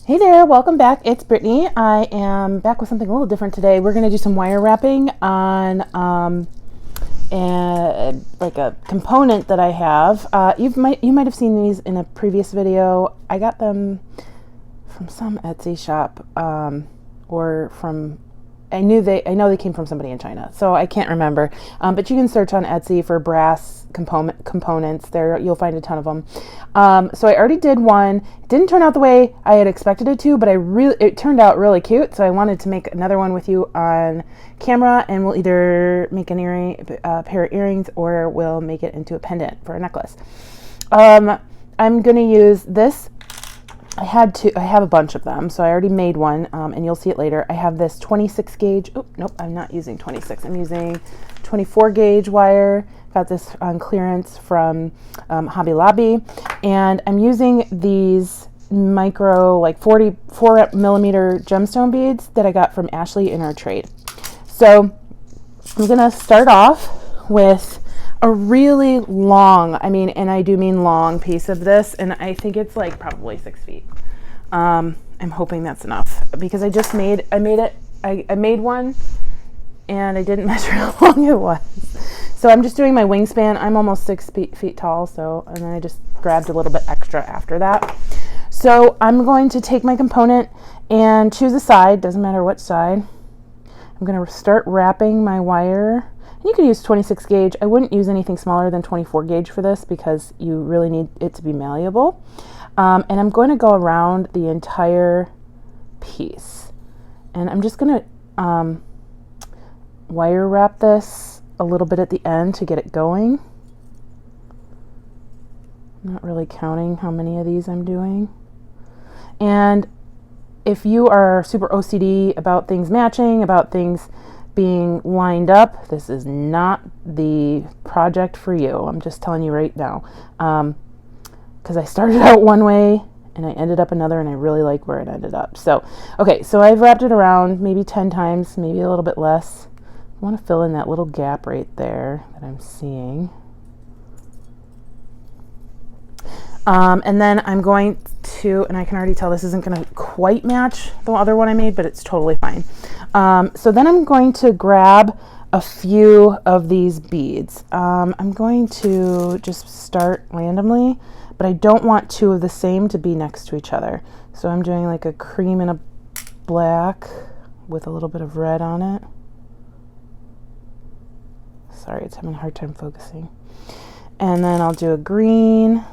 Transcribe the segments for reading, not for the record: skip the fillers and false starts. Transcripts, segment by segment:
Hey there, welcome back. It's Brittany. I am back with something a little different today. We're going to do some wire wrapping on like a component that I have. You might have seen these in a previous video. I got them from some Etsy shop or from I know they came from somebody in China, so I can't remember. But you can search on Etsy for brass components. There, you'll find a ton of them. So I already did one. It didn't turn out the way I had expected it to, but it turned out really cute. So I wanted to make another one with you on camera, and we'll either make a pair of earrings, or we'll make it into a pendant for a necklace. I'm gonna use this. I have a bunch of them, so I already made one, and you'll see it later. I have this 26 gauge. Oh, nope, I'm not using 26. I'm using 24 gauge wire. Got this on clearance from Hobby Lobby, and I'm using these micro, like 44 millimeter gemstone beads that I got from Ashley in our trade. So I'm gonna start off with a really long, and I do mean long piece of this, and I think it's like probably 6 feet. I'm hoping that's enough, because I made one and I didn't measure how long it was. So I'm just doing my wingspan. I'm almost 6 feet tall, and then I just grabbed a little bit extra after that. So I'm going to take my component and choose a side, doesn't matter what side. I'm going to start wrapping my wire. You can use 26 gauge. I wouldn't use anything smaller than 24 gauge for this, because you really need it to be malleable. And I'm going to go around the entire piece. And I'm just going to wire wrap this a little bit at the end to get it going. I'm not really counting how many of these I'm doing. And if you are super OCD about things matching, about things being lined up, this is not the project for you. I'm just telling you right now, because I started out one way and I ended up another, and I really like where it ended up. So okay, so I've wrapped it around maybe 10 times, maybe a little bit less. I want to fill in that little gap right there that I'm seeing. And then I'm going to, and I can already tell this isn't going to quite match the other one I made, but it's totally fine. So then I'm going to grab a few of these beads. I'm going to just start randomly, but I don't want two of the same to be next to each other. So I'm doing like a cream and a black with a little bit of red on it. Sorry, it's having a hard time focusing. And then I'll do a green.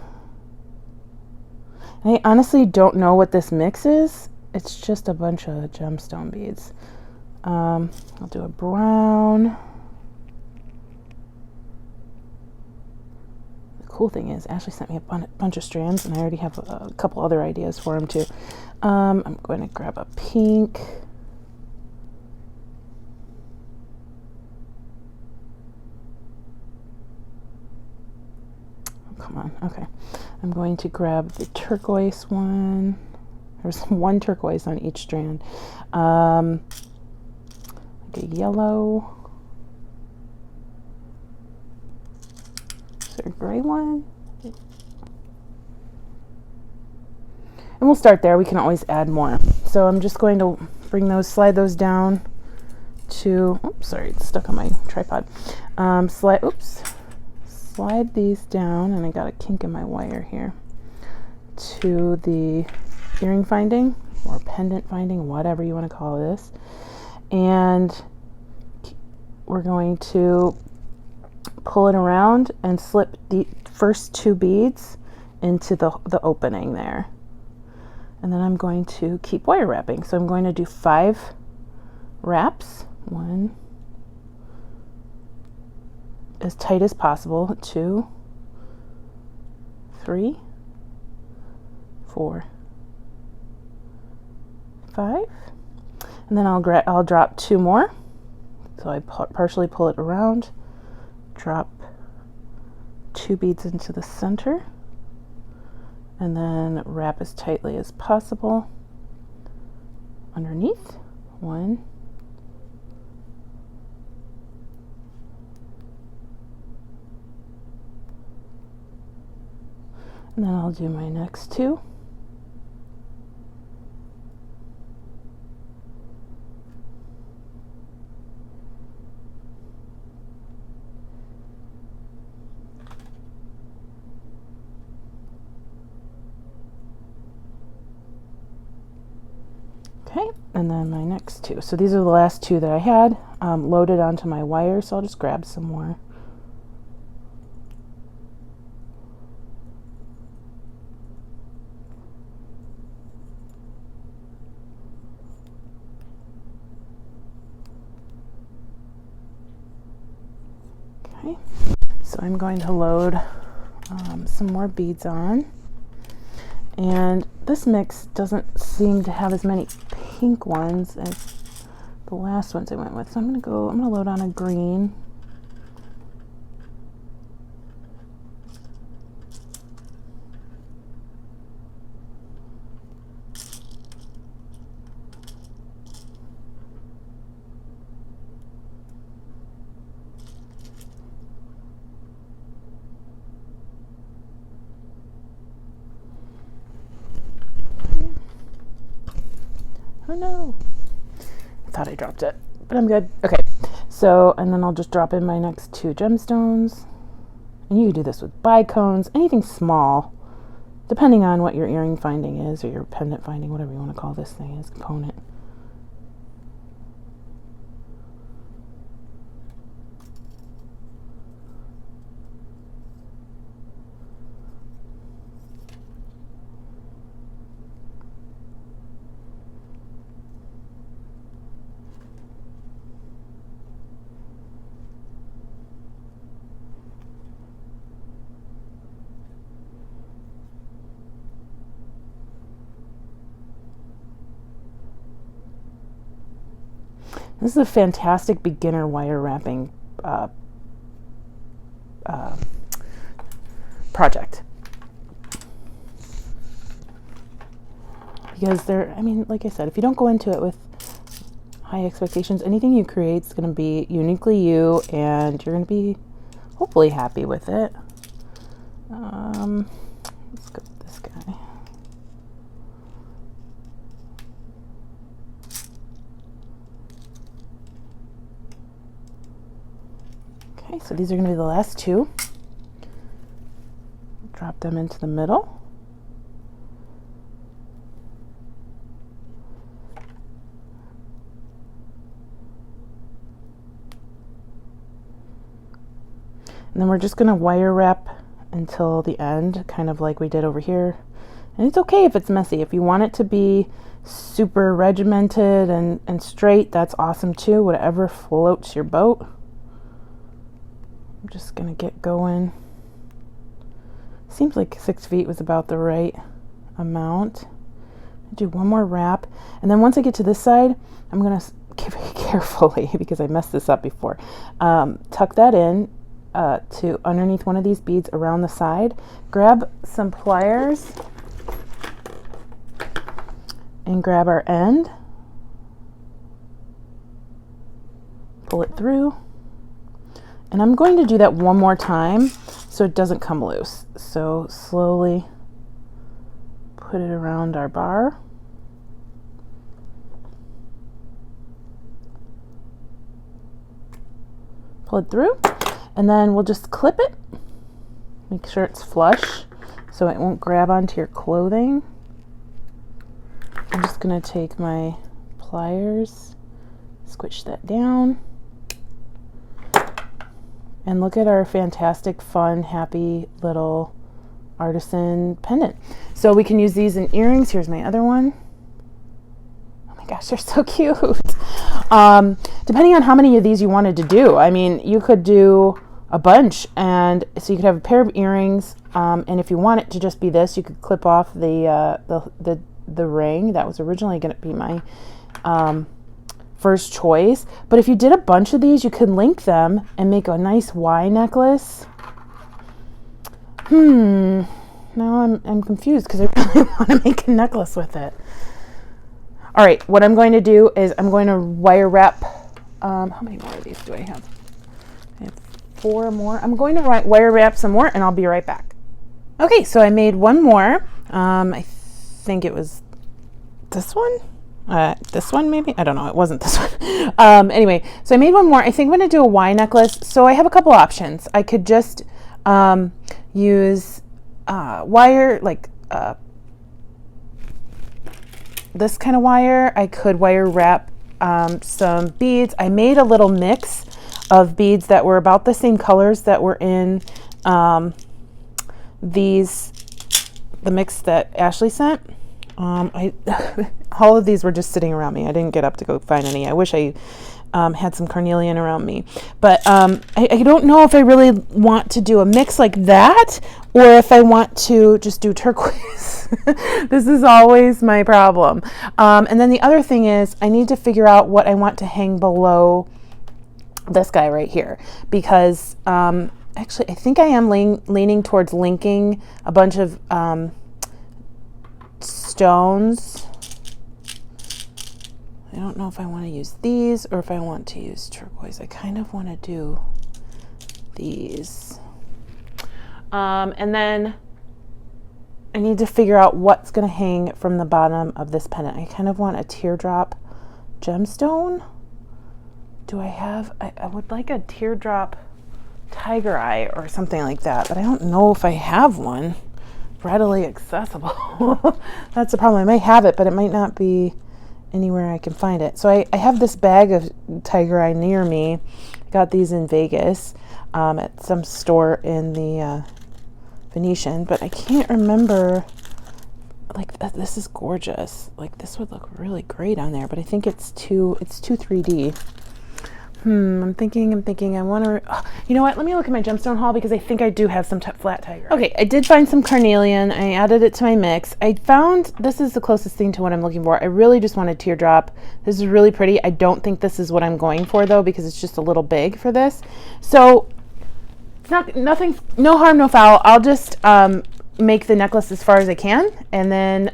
I honestly don't know what this mix is. It's just a bunch of gemstone beads. I'll do a brown. The cool thing is, Ashley sent me a bunch of strands, and I already have a couple other ideas for them too. I'm going to grab a pink. Come on, okay. I'm going to grab the turquoise one. There's one turquoise on each strand. Like a yellow. Is there a gray one? And we'll start there. We can always add more. So I'm just going to slide those down to, oops, sorry, it's stuck on my tripod. Slide these down, and I got a kink in my wire here, to the earring finding or pendant finding, whatever you want to call this. And we're going to pull it around and slip the first 2 beads into the opening there. And then I'm going to keep wire wrapping. So I'm going to do 5 wraps. 1, as tight as possible, 2, 3, 4, 5, and then I'll drop 2 more. So I partially pull it around, drop 2 beads into the center, and then wrap as tightly as possible underneath. 1, and then I'll do my next 2. And then my next two. So these are the last two that I had loaded onto my wire. So I'll just grab some more. Okay, so I'm going to load some more beads on. And this mix doesn't seem to have as many pink ones as the last ones I went with. So I'm gonna load on a green. Oh no, I thought I dropped it, but I'm good. Okay, so, and then I'll just drop in my next two gemstones. And you can do this with bicones, anything small, depending on what your earring finding is, or your pendant finding, whatever you want to call this thing, is component. This is a fantastic beginner wire wrapping project. Because I mean, like I said, if you don't go into it with high expectations, anything you create is going to be uniquely you, and you're going to be hopefully happy with it. Let's go with this guy. Okay, so these are going to be the last two. Drop them into the middle. And then we're just going to wire wrap until the end, kind of like we did over here. And it's okay if it's messy. If you want it to be super regimented and straight, that's awesome too. Whatever floats your boat. I'm just going to get going. Seems like 6 feet was about the right amount. I'll do one more wrap. And then once I get to this side, I'm going to very carefully, because I messed this up before, tuck that in to underneath one of these beads around the side. Grab some pliers and grab our end. Pull it through. And I'm going to do that one more time so it doesn't come loose. So slowly put it around our bar. Pull it through, and then we'll just clip it. Make sure it's flush so it won't grab onto your clothing. I'm just going to take my pliers, squish that down. And look at our fantastic, fun, happy little artisan pendant. So we can use these in earrings. Here's my other one. Oh my gosh, they're so cute. Depending on how many of these you wanted to do. I mean, you could do a bunch, and so you could have a pair of earrings. And if you want it to just be this, you could clip off the ring. That was originally going to be my first choice, but if you did a bunch of these, you could link them and make a nice Y necklace. Now I'm confused because I really want to make a necklace with it. All right, what I'm going to do is I'm going to wire wrap. How many more of these do I have? I have 4 more. I'm going to wire wrap some more, and I'll be right back. Okay, so I made one more. I think it was this one. This one maybe? I don't know. It wasn't this one. Anyway, so I made one more. I think I'm going to do a Y necklace. So I have a couple options. I could just use wire, like this kind of wire, I could wire wrap some beads. I made a little mix of beads that were about the same colors that were in the mix that Ashley sent. All of these were just sitting around me. I didn't get up to go find any. I wish I had some carnelian around me, but I don't know if I really want to do a mix like that or if I want to just do turquoise. This is always my problem. And then the other thing is I need to figure out what I want to hang below this guy right here, because actually I think I am leaning towards linking a bunch of stones. I don't know if I want to use these or if I want to use turquoise. I kind of want to do these. And then I need to figure out what's going to hang from the bottom of this pendant. I kind of want a teardrop gemstone. Do I have, I would like a teardrop tiger eye or something like that, but I don't know if I have one readily accessible. That's the problem. I might have it, but it might not be anywhere I can find it. So I have this bag of tiger eye near me. I got these in Vegas at some store in the Venetian, but I can't remember. Like, this is gorgeous. Like, this would look really great on there, but I think it's too 3D. I'm thinking, I want to, you know what? Let me look at my gemstone haul, because I think I do have some flat tiger. Okay, I did find some carnelian. I added it to my mix. I found, this is the closest thing to what I'm looking for. I really just want a teardrop. This is really pretty. I don't think this is what I'm going for though, because it's just a little big for this. So it's nothing, no harm, no foul. I'll just make the necklace as far as I can, and then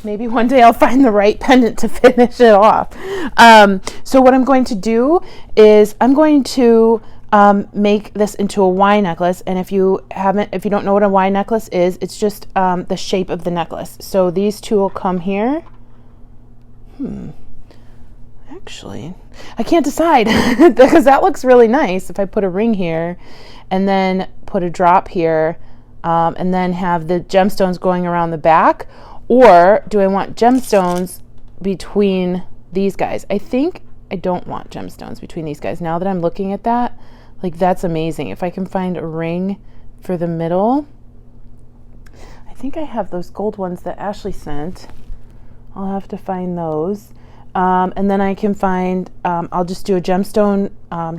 maybe one day I'll find the right pendant to finish it off. So what I'm going to do is I'm going to make this into a Y necklace. And if you don't know what a Y necklace is, it's just the shape of the necklace. So these two will come here. Actually, I can't decide because that looks really nice if I put a ring here and then put a drop here and then have the gemstones going around the back. Or do I want gemstones between these guys? I think I don't want gemstones between these guys. Now that I'm looking at that, like, that's amazing. If I can find a ring for the middle. I think I have those gold ones that Ashley sent. I'll have to find those. And then I can find, I'll just do a gemstone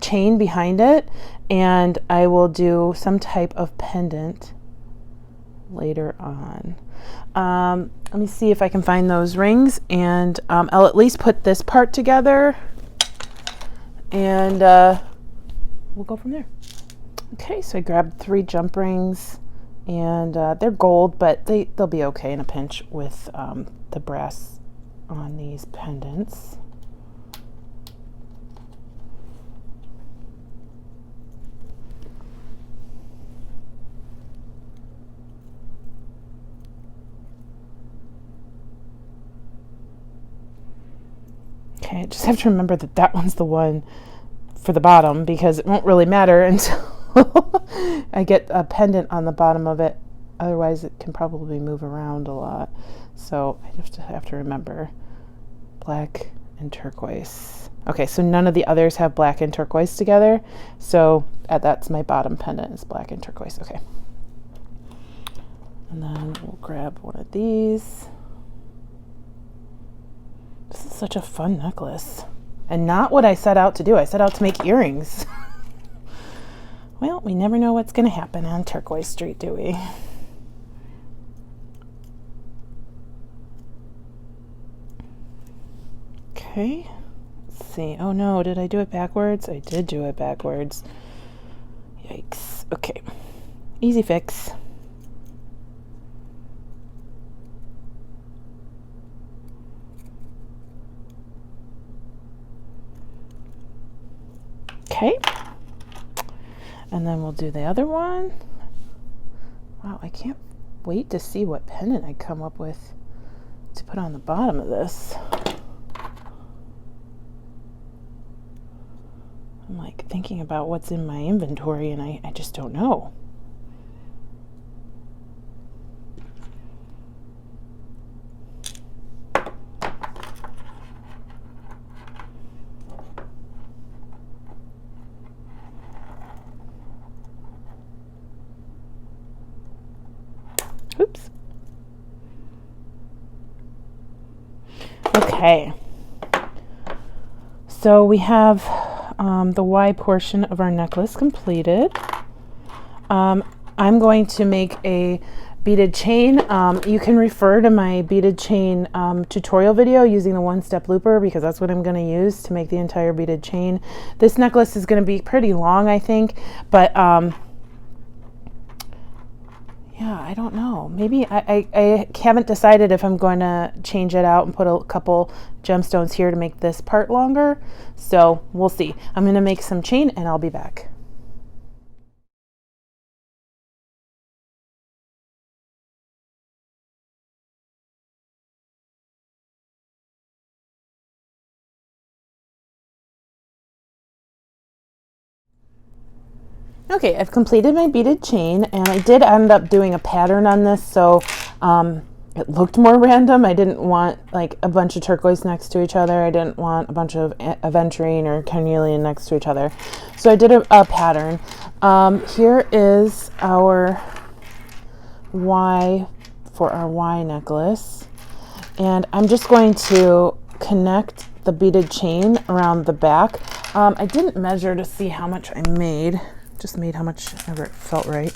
chain behind it, and I will do some type of pendant later on. Let me see if I can find those rings, and I'll at least put this part together, and we'll go from there. Okay, so I grabbed 3 jump rings, and they're gold, but they'll be okay in a pinch with the brass on these pendants. Okay, I just have to remember that that one's the one for the bottom, because it won't really matter until I get a pendant on the bottom of it. Otherwise, it can probably move around a lot. So I just have to remember black and turquoise. Okay, so none of the others have black and turquoise together. So that's my bottom pendant, is black and turquoise. Okay. And then we'll grab one of these. This is such a fun necklace, and not what I set out to do. I set out to make earrings. Well, we never know what's going to happen on Turquoise.Street, do we? Okay, let's see. Oh no, did I do it backwards? I did do it backwards. Yikes. Okay, easy fix. Okay, and then we'll do the other one. Wow, I can't wait to see what pendant I come up with to put on the bottom of this. I'm like thinking about what's in my inventory, and I just don't know. Oops. Okay. So we have the Y portion of our necklace completed. I'm going to make a beaded chain. You can refer to my beaded chain tutorial video using the one-step looper, because that's what I'm going to use to make the entire beaded chain. This necklace is going to be pretty long, I think, but yeah, I don't know. Maybe I haven't decided if I'm going to change it out and put a couple gemstones here to make this part longer. So we'll see. I'm going to make some chain and I'll be back. Okay, I've completed my beaded chain, and I did end up doing a pattern on this, so it looked more random. I didn't want like a bunch of turquoise next to each other. I didn't want a bunch of aventurine or carnelian next to each other. So I did a pattern. Here is our Y for our Y necklace. And I'm just going to connect the beaded chain around the back. I didn't measure to see how much I made. Just made how much ever it felt right.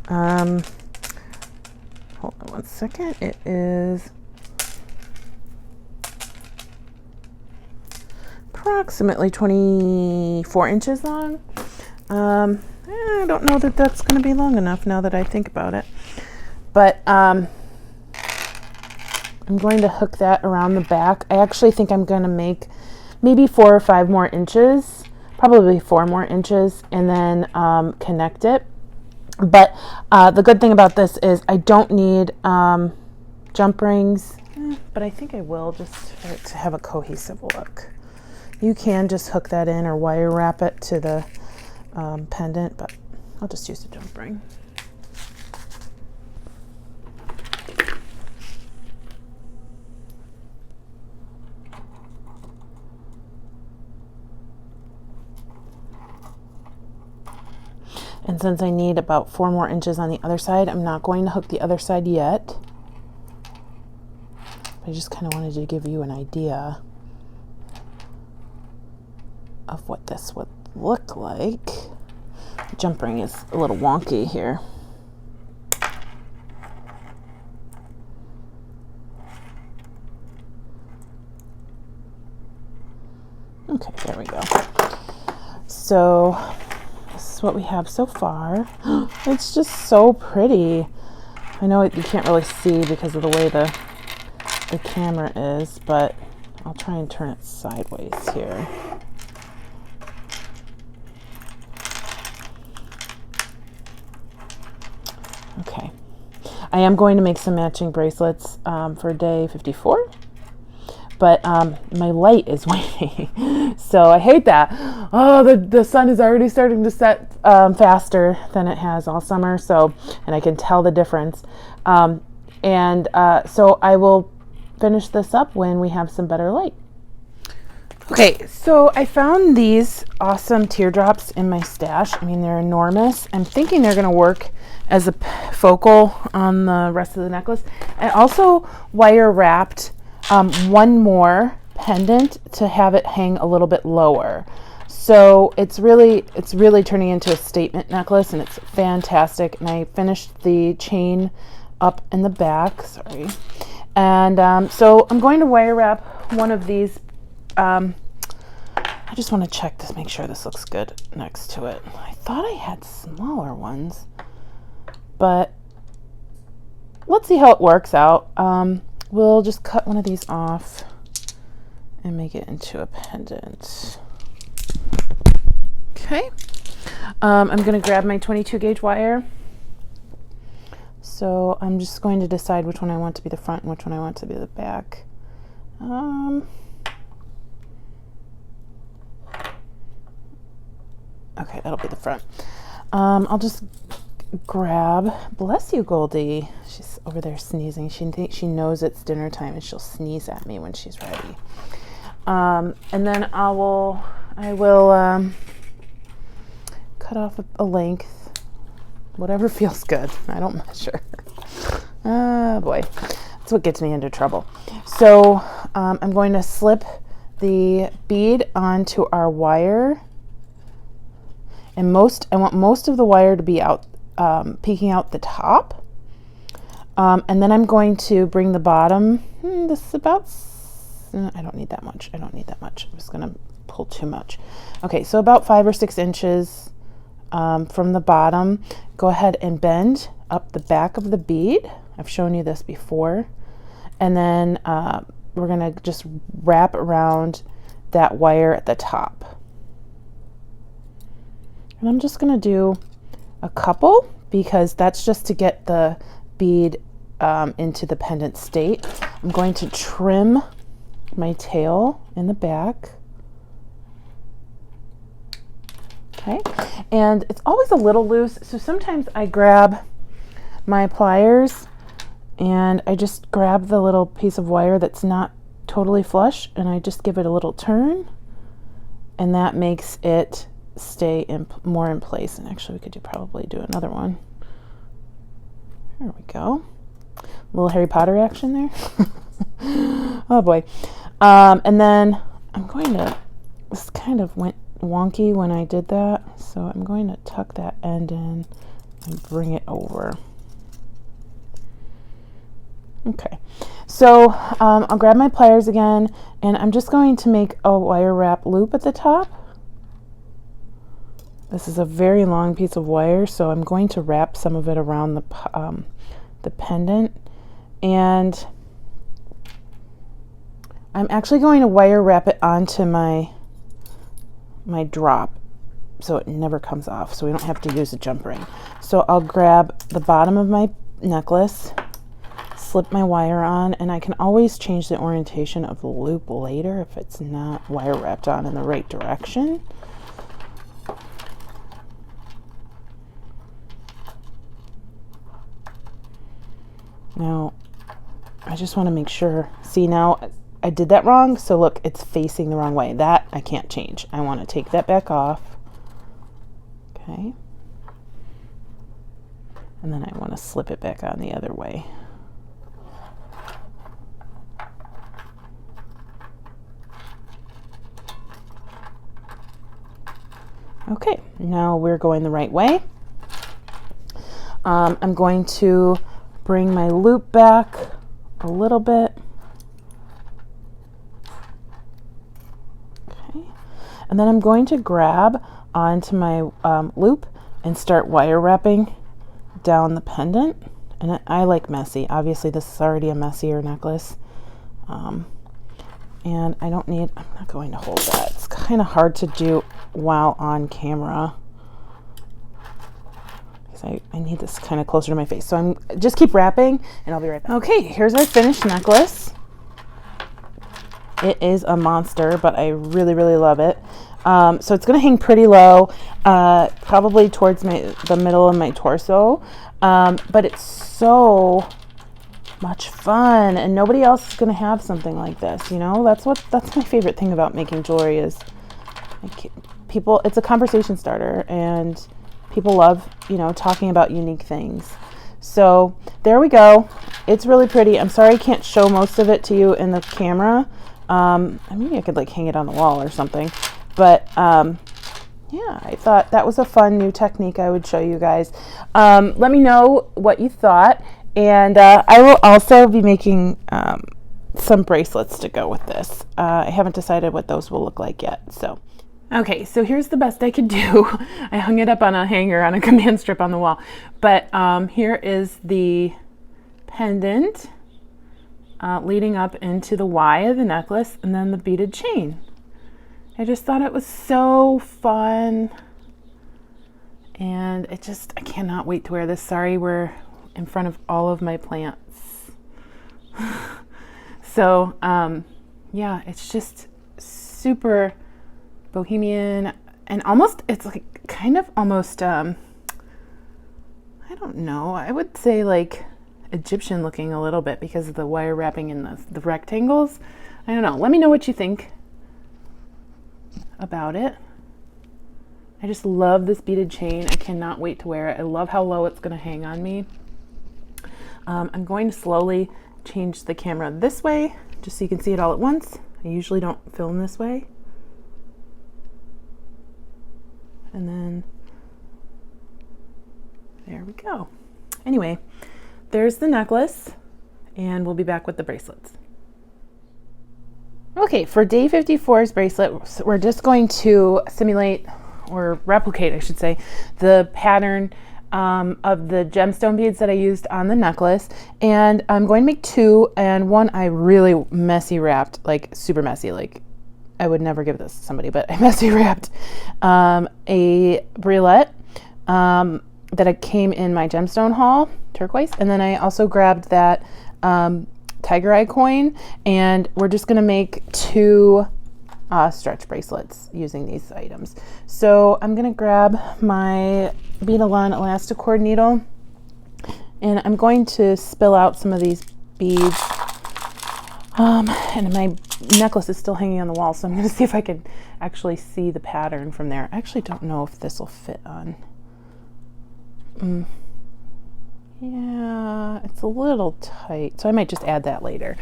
Hold on one second. It is approximately 24 inches long. I don't know that that's going to be long enough now that I think about it. But I'm going to hook that around the back. I actually think I'm going to make maybe 4 or 5 more inches. Probably 4 more inches, and then connect it. But the good thing about this is I don't need jump rings, but I think I will, just for it to have a cohesive look. You can just hook that in or wire wrap it to the pendant, but I'll just use a jump ring. And since I need about 4 more inches on the other side, I'm not going to hook the other side yet. I just kind of wanted to give you an idea of what this would look like. The jump ring is a little wonky here. Okay, there we go. So this is what we have so far. It's just so pretty. I know you can't really see because of the way the camera is, but I'll try and turn it sideways here. Okay. I am going to make some matching bracelets for day 54. But my light is waning, so I hate that. Oh, the sun is already starting to set faster than it has all summer, so, and I can tell the difference. So I will finish this up when we have some better light. Okay, so I found these awesome teardrops in my stash. I mean, they're enormous. I'm thinking they're gonna work as a focal on the rest of the necklace. I also wire wrapped one more pendant to have it hang a little bit lower. So it's really turning into a statement necklace, and it's fantastic. And I finished the chain up in the back, sorry. And so I'm going to wire wrap one of these. I just want to check to make sure this looks good next to it. I thought I had smaller ones, but let's see how it works out. We'll just cut one of these off and make it into a pendant. Okay. I'm going to grab my 22 gauge wire. So I'm just going to decide which one I want to be the front and which one I want to be the back. Okay, that'll be the front. I'll just grab, bless you, Goldie. She's over there sneezing. She knows it's dinner time, and she'll sneeze at me when she's ready. And then I will cut off a length, whatever feels good. I don't measure. Oh boy, that's what gets me into trouble. So I'm going to slip the bead onto our wire, and I want most of the wire to be out, peeking out the top. And then I'm going to bring the bottom, this is about, I don't need that much. I'm just going to pull too much. Okay, so about 5 or 6 inches from the bottom. Go ahead and bend up the back of the bead. I've shown you this before. And then we're going to just wrap around that wire at the top. And I'm just going to do a couple, because that's just to get the bead into the pendant state. I'm going to trim my tail in the back. Okay, and it's always a little loose, so sometimes I grab my pliers and I just grab the little piece of wire that's not totally flush, and I just give it a little turn, and that makes it stay more in place. And actually we could probably do another one. There we go. A little Harry Potter action there. Oh boy. And then I'm going to, this kind of went wonky when I did that, so I'm going to tuck that end in and bring it over. Okay, so I'll grab my pliers again, and I'm just going to make a wire wrap loop at the top. This is a very long piece of wire, so I'm going to wrap some of it around the pendant, and I'm actually going to wire wrap it onto my drop so it never comes off, so we don't have to use a jump ring. So I'll grab the bottom of my necklace, slip my wire on, and I can always change the orientation of the loop later if it's not wire wrapped on in the right direction. Now, I just want to make sure. See, now I did that wrong, so look, it's facing the wrong way. That I can't change. I want to take that back off. Okay. And then I want to slip it back on the other way. Okay, now we're going the right way. I'm going to bring my loop back a little bit. Okay, and then I'm going to grab onto my loop and start wire wrapping down the pendant. And I like messy. Obviously this is already a messier necklace. And I'm not going to hold that. It's kind of hard to do while on camera, because I need this kind of closer to my face. So I'm just keep wrapping and I'll be right back. Okay, here's our finished necklace. It is a monster, but I really, really love it. So it's going to hang pretty low, probably towards the middle of my torso. But it's so much fun, and nobody else is going to have something like this, you know? That's my favorite thing about making jewelry is, like, people, it's a conversation starter, and people love, you know, talking about unique things. So there we go. It's really pretty. I'm sorry I can't show most of it to you in the camera. Maybe I could like hang it on the wall or something, but yeah, I thought that was a fun new technique I would show you guys. Let me know what you thought, and I will also be making some bracelets to go with this. I haven't decided what those will look like yet. So okay, so here's the best I could do. I hung it up on a hanger on a command strip on the wall, but here is the pendant leading up into the Y of the necklace, and then the beaded chain. I just thought it was so fun, and I cannot wait to wear this. Sorry, we're in front of all of my plants. So yeah, it's just super bohemian, and almost, it's like kind of almost I don't know, I would say like Egyptian looking a little bit because of the wire wrapping in the rectangles. I don't know. Let me know what you think about it. I just love this beaded chain. I cannot wait to wear it. I love how low it's going to hang on me. I'm going to slowly change the camera this way, just so you can see it all at once. I usually don't film this way. And then there we go. Anyway, there's the necklace, and we'll be back with the bracelets. Okay, for day 54's bracelet, we're just going to simulate, or replicate, I should say, the pattern of the gemstone beads that I used on the necklace. And I'm going to make two, and one I really messy wrapped, like super messy, like I would never give this to somebody, but I messy wrapped a bracelet that I came in my gemstone haul, turquoise. And then I also grabbed that tiger eye coin, and we're just gonna make two stretch bracelets using these items. So I'm gonna grab my Beadalon Elasticord needle, and I'm going to spill out some of these beads. And my necklace is still hanging on the wall, so I'm gonna see if I can actually see the pattern from there. I actually don't know if this will fit on. Yeah, it's a little tight, so I might just add that later.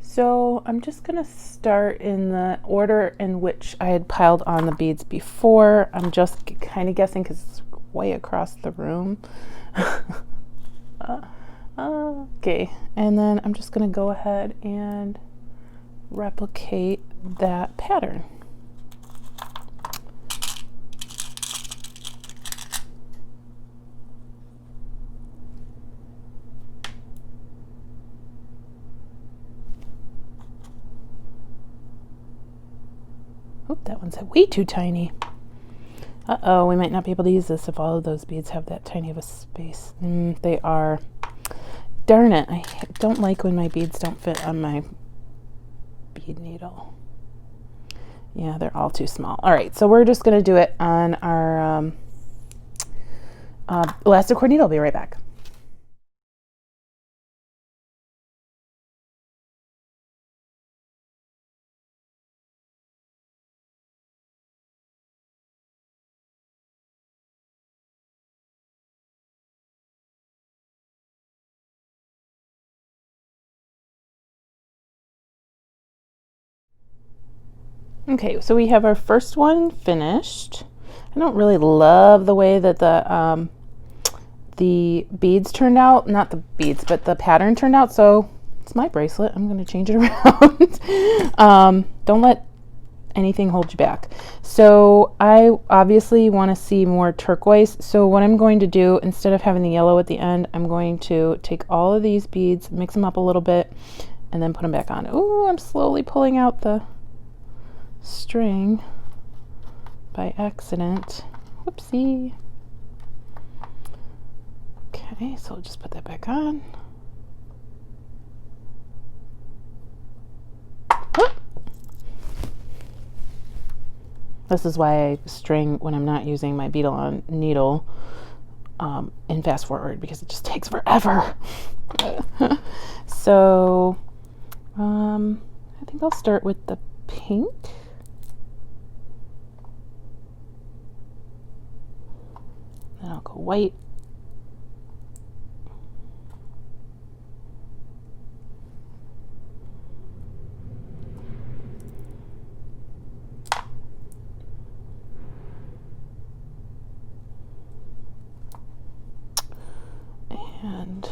So I'm just gonna start in the order in which I had piled on the beads before. I'm just kind of guessing because it's way across the room. Okay, and then I'm just gonna go ahead and replicate that pattern. Oop, that one's way too tiny. Uh-oh, we might not be able to use this if all of those beads have that tiny of a space. They are. Darn it, I don't like when my beads don't fit on my bead needle. Yeah, they're all too small. All right, so we're just gonna do it on our Elasticord needle. I'll be right back. Okay, so we have our first one finished. I don't really love the way that the beads turned out. Not the beads, but the pattern turned out. So it's my bracelet. I'm going to change it around. Don't let anything hold you back. So I obviously want to see more turquoise. So what I'm going to do, instead of having the yellow at the end, I'm going to take all of these beads, mix them up a little bit, and then put them back on. Ooh, I'm slowly pulling out the string by accident. Whoopsie. Okay, so I'll just put that back on. Whoop. This is why I string when I'm not using my Beadalon needle in fast forward, because it just takes forever. So I think I'll start with the pink. Then I'll go white. And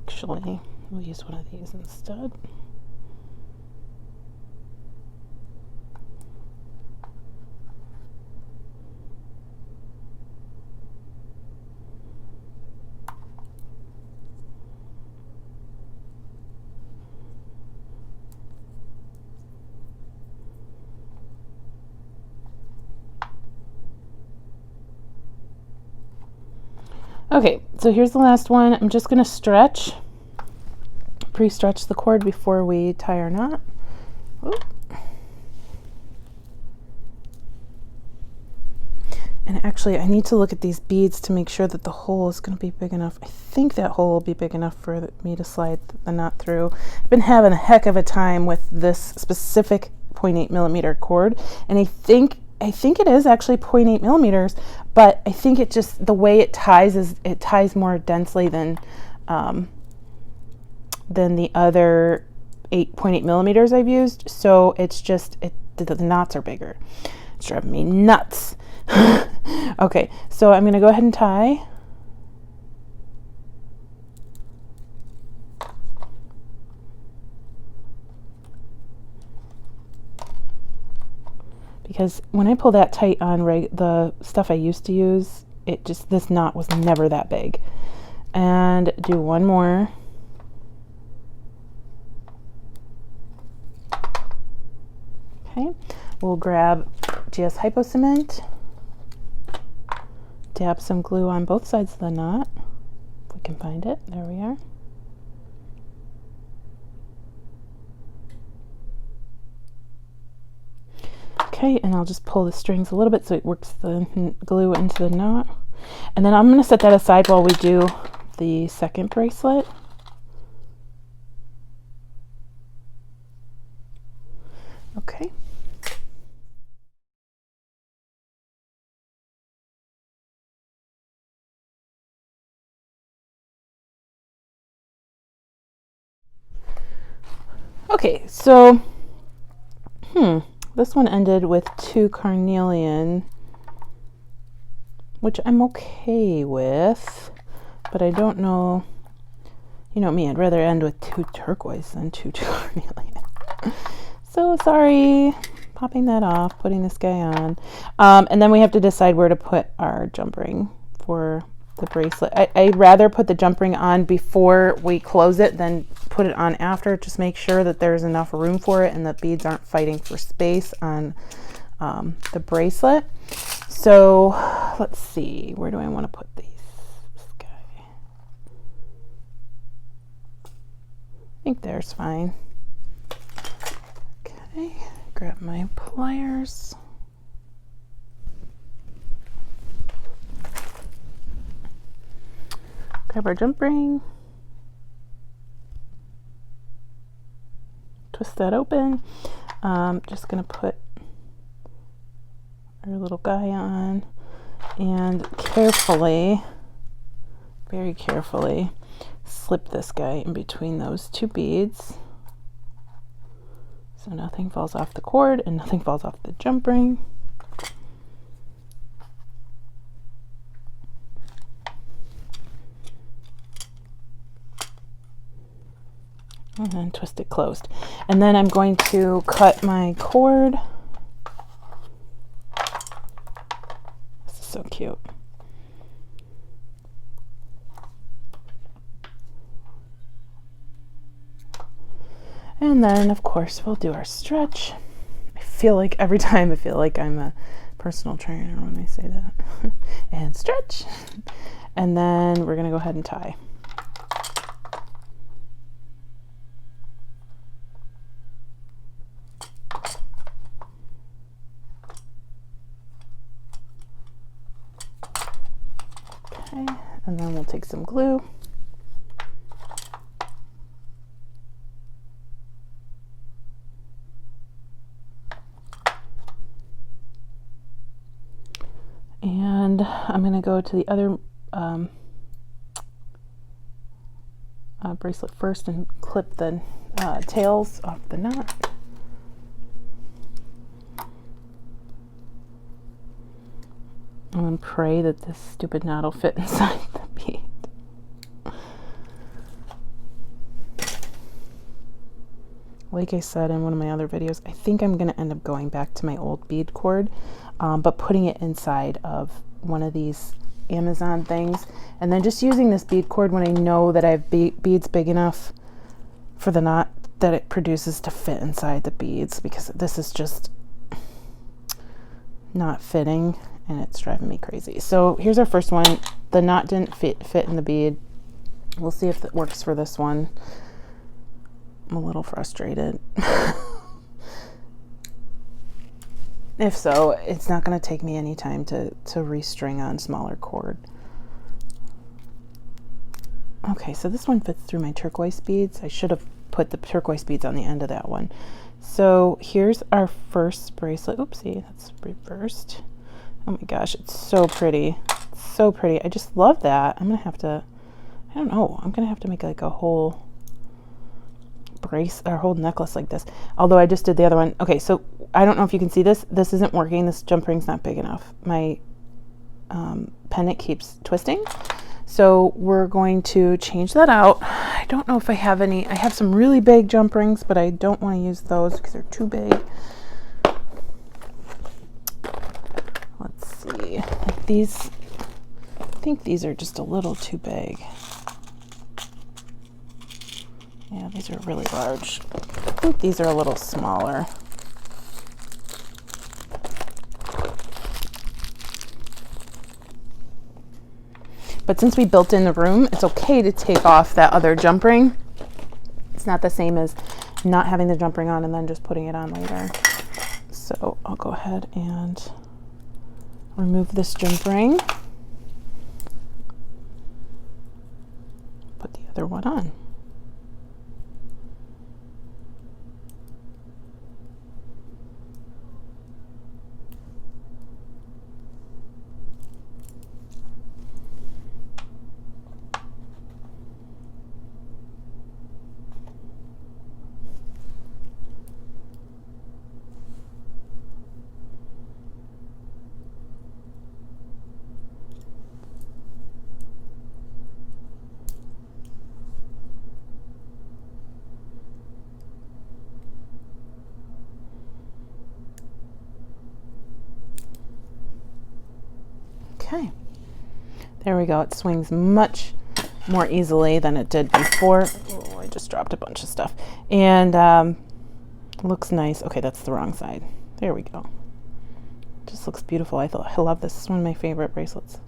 actually, we'll use one of these instead. Okay, so here's the last one. I'm just going to pre-stretch the cord before we tie our knot. Oop. And actually, I need to look at these beads to make sure that the hole is going to be big enough. I think that hole will be big enough for me to slide the knot through. I've been having a heck of a time with this specific 0.8 millimeter cord, and I think I think it is actually 0.8 millimeters, but I think it just, the way it ties is, it ties more densely than the other 8.8 millimeters I've used. So it's just, the knots are bigger. It's driving me nuts. Okay, so I'm gonna go ahead and tie. Because when I pull that tight on the stuff I used to use, it just, this knot was never that big. And do one more. Okay, we'll grab GS Hypo Cement, dab some glue on both sides of the knot, if we can find it. There we are. Okay, and I'll just pull the strings a little bit so it works the glue into the knot. And then I'm going to set that aside while we do the second bracelet. Okay. Okay, so, this one ended with 2 carnelian, which I'm okay with, but I don't know, you know me, I'd rather end with 2 turquoise than 2 carnelian. So sorry, popping that off, putting this guy on. And then we have to decide where to put our jump ring for the bracelet. I'd rather put the jump ring on before we close it than put it on after. Just make sure that there's enough room for it and the beads aren't fighting for space on the bracelet. So let's see, where do I want to put these? This guy. I think there's fine. Okay, grab my pliers. Grab our jump ring. Twist that open. Just gonna put our little guy on and carefully, very carefully, slip this guy in between those 2 beads so nothing falls off the cord and nothing falls off the jump ring. And then twist it closed. And then I'm going to cut my cord. This is so cute. And then, of course, we'll do our stretch. I feel like every time I feel like I'm a personal trainer when I say that. And stretch. And then we're going to go ahead and tie. Okay, and then we'll take some glue. And I'm going to go to the other bracelet first and clip the tails off the knot. And pray that this stupid knot will fit inside the bead. Like I said in one of my other videos, I think I'm going to end up going back to my old bead cord, but putting it inside of one of these Amazon things, and then just using this bead cord when I know that I have beads big enough for the knot that it produces to fit inside the beads, because this is just not fitting and it's driving me crazy. So here's our first one. The knot didn't fit in the bead. We'll see if it works for this one. I'm a little frustrated. If so, it's not going to take me any time to restring on smaller cord. Okay, so this one fits through my turquoise beads. I should have put the turquoise beads on the end of that one So here's our first bracelet. Oopsie, that's reversed. Oh my gosh, it's so pretty. It's so pretty. I just love that. I'm gonna have to, I don't know, I'm gonna have to make like a whole whole necklace like this. Although I just did the other one. Okay, so I don't know if you can see this. This isn't working. This jump ring's not big enough. My pendant keeps twisting. So we're going to change that out. I don't know if I have any. I have some really big jump rings, but I don't want to use those because they're too big. Let's see. Like these, I think these are just a little too big. Yeah, these are really large. I think these are a little smaller. But since we built in the room, it's okay to take off that other jump ring. It's not the same as not having the jump ring on and then just putting it on later. So I'll go ahead and remove this jump ring. Put the other one on. Okay, there we go. It swings much more easily than it did before. Oh, I just dropped a bunch of stuff. And looks nice. Okay, that's the wrong side. There we go. Just looks beautiful. I love this. It's one of my favorite bracelets.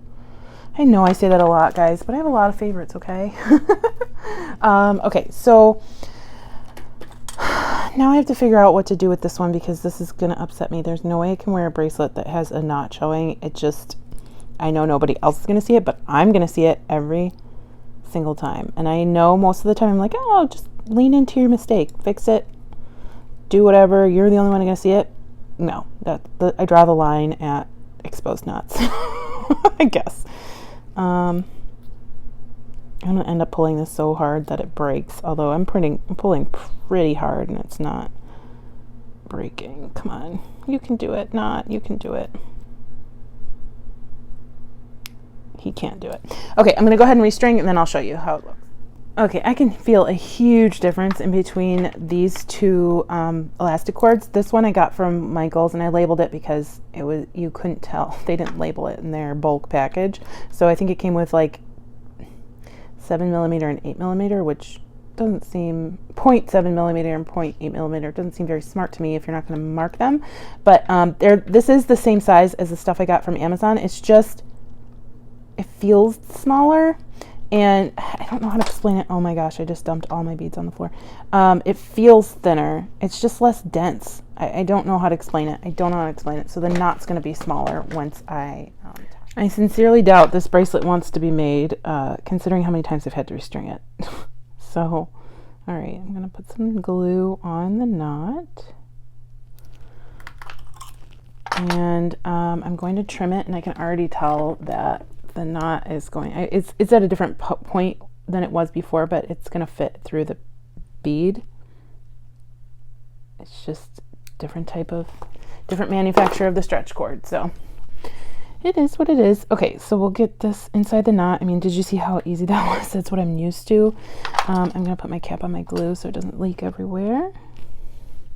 I know I say that a lot, guys, but I have a lot of favorites, okay? Okay, so now I have to figure out what to do with this one because this is going to upset me. There's no way I can wear a bracelet that has a knot showing. It just... I know nobody else is going to see it, but I'm going to see it every single time. And I know most of the time I'm like, oh, just lean into your mistake. Fix it. Do whatever. You're the only one going to see it. No, I draw the line at exposed knots, I guess. I'm going to end up pulling this so hard that it breaks. Although I'm pulling pretty hard and it's not breaking. Come on. You can do it. You can do it. He can't do it. Okay, I'm going to go ahead and restring and then I'll show you how it looks. Okay, I can feel a huge difference in between these two elastic cords. This one I got from Michael's and I labeled it because it was, you couldn't tell. They didn't label it in their bulk package. So I think it came with like 7mm and 8mm, which doesn't seem, 0.7mm and 0.8mm doesn't seem very smart to me if you're not going to mark them. But this is the same size as the stuff I got from Amazon. It's just, it feels smaller and I don't know how to explain it. Oh my gosh, I just dumped all my beads on the floor. It feels thinner. It's just less dense. I don't know how to explain it. I don't know how to explain it. So the knot's going to be smaller once I sincerely doubt this bracelet wants to be made, considering how many times I've had to restring it. So, all right, I'm going to put some glue on the knot. And I'm going to trim it, and I can already tell that the knot is going, it's at a different point than it was before, but it's going to fit through the bead. It's just different manufacturer of the stretch cord. So it is what it is. Okay, so we'll get this inside the knot. I mean, did you see how easy that was? That's what I'm used to. I'm going to put my cap on my glue so it doesn't leak everywhere.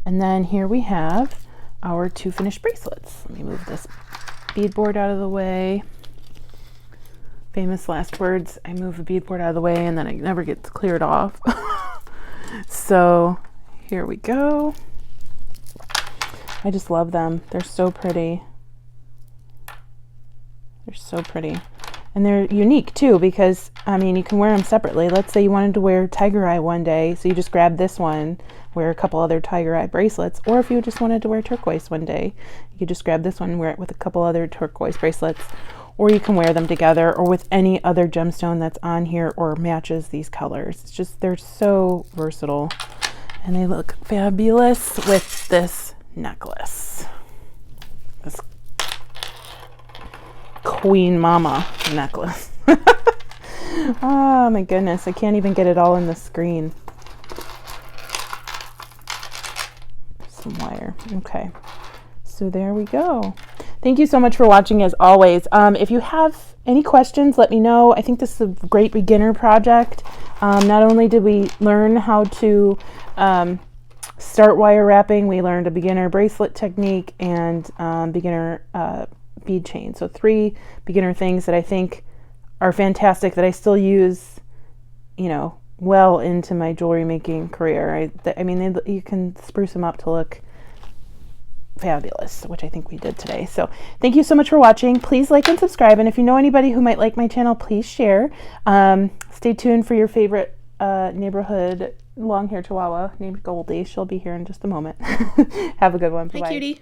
And then here we have our two finished bracelets. Let me move this beadboard out of the way. Famous last words, I move a beadboard out of the way and then it never gets cleared off. So here we go. I just love them. They're so pretty. They're so pretty. And they're unique too because, I mean, you can wear them separately. Let's say you wanted to wear tiger eye one day, so you just grab this one, wear a couple other tiger eye bracelets, or if you just wanted to wear turquoise one day, you could just grab this one and wear it with a couple other turquoise bracelets. Or you can wear them together or with any other gemstone that's on here or matches these colors. It's just, they're so versatile. And they look fabulous with this necklace. This Queen Mama necklace. Oh my goodness, I can't even get it all in the screen. Some wire. Okay. So there we go. Thank you so much for watching as always. If you have any questions, let me know. I think this is a great beginner project. Not only did we learn how to start wire wrapping, we learned a beginner bracelet technique and beginner bead chain. So 3 beginner things that I think are fantastic that I still use, you know, well into my jewelry making career. I mean, you can spruce them up to look fabulous, which I think we did today. So thank you so much for watching. Please like and subscribe, and if you know anybody who might like my channel, please share. Stay tuned for your favorite neighborhood long-hair chihuahua named Goldie. She'll be here in just a moment. Have a good one. Bye. Hi, cutie.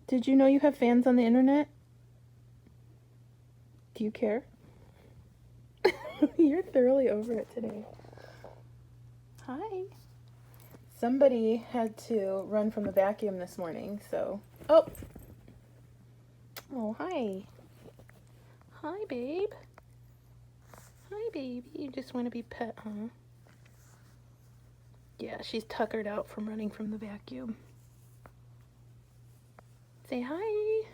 Did you know you have fans on the internet? Do you care? You're thoroughly over it today. Hi. Somebody had to run from the vacuum this morning, so... Oh! Oh, hi. Hi, babe. Hi, baby. You just want to be pet, huh? Yeah, she's tuckered out from running from the vacuum. Say hi.